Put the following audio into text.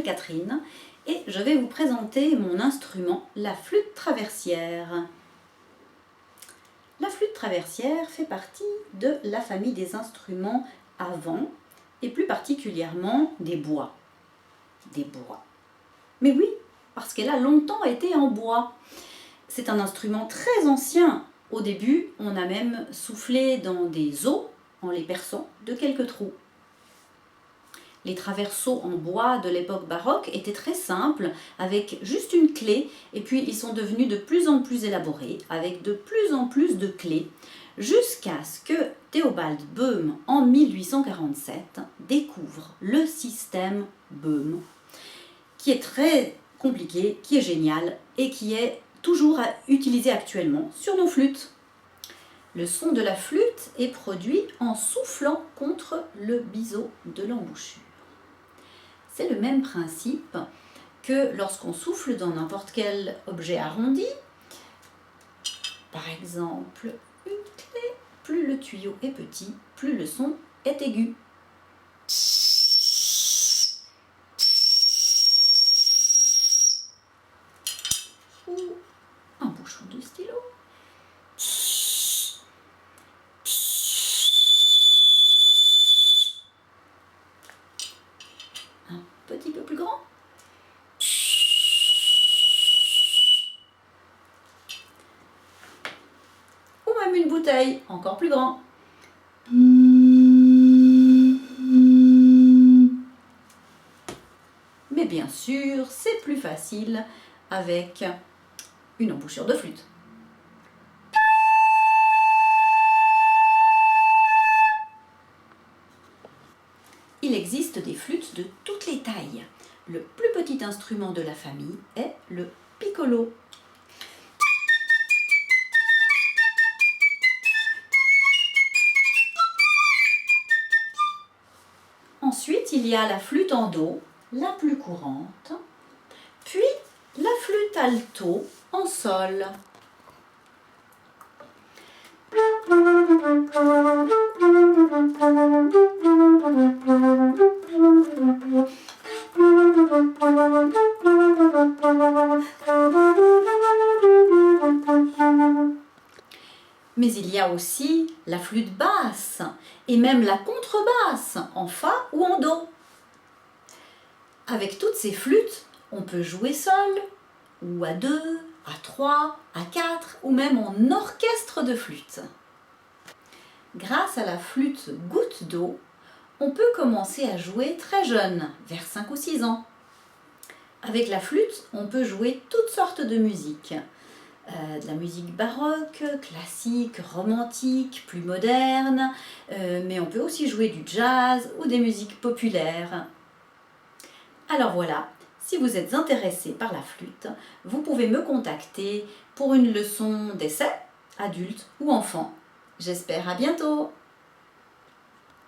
Catherine et je vais vous présenter mon instrument, la flûte traversière. La flûte traversière fait partie de la famille des instruments à vent et plus particulièrement des bois. Des bois. Mais oui, parce qu'elle a longtemps été en bois. C'est un instrument très ancien. Au début, on a même soufflé dans des os en les perçant de quelques trous. Les traverseaux en bois de l'époque baroque étaient très simples, avec juste une clé, et puis ils sont devenus de plus en plus élaborés, avec de plus en plus de clés, jusqu'à ce que Theobald Böhm, en 1847, découvre le système Böhm, qui est très compliqué, qui est génial, et qui est toujours utilisé actuellement sur nos flûtes. Le son de la flûte est produit en soufflant contre le biseau de l'embouchure. C'est le même principe que lorsqu'on souffle dans n'importe quel objet arrondi. Par exemple, une clé, plus le tuyau est petit, plus le son est aigu. Ou un bouchon de stylo. Un petit peu plus grand. Ou même une bouteille, encore plus grand. Mais bien sûr, c'est plus facile avec une embouchure de flûte. Il existe des flûtes de toutes les tailles. Le plus petit instrument de la famille est le piccolo. Ensuite, il y a la flûte en do, la plus courante, puis la flûte alto en sol. Mais il y a aussi la flûte basse et même la contrebasse en fa ou en do. Avec toutes ces flûtes, on peut jouer seul, ou à 2, à 3, à 4 ou même en orchestre de flûte. Grâce à la flûte goutte d'eau, on peut commencer à jouer très jeune, vers 5 ou 6 ans. Avec la flûte, on peut jouer toutes sortes de musique. De la musique baroque, classique, romantique, plus moderne, mais on peut aussi jouer du jazz ou des musiques populaires. Alors voilà, si vous êtes intéressé par la flûte, vous pouvez me contacter pour une leçon d'essai, adulte ou enfant. J'espère à bientôt!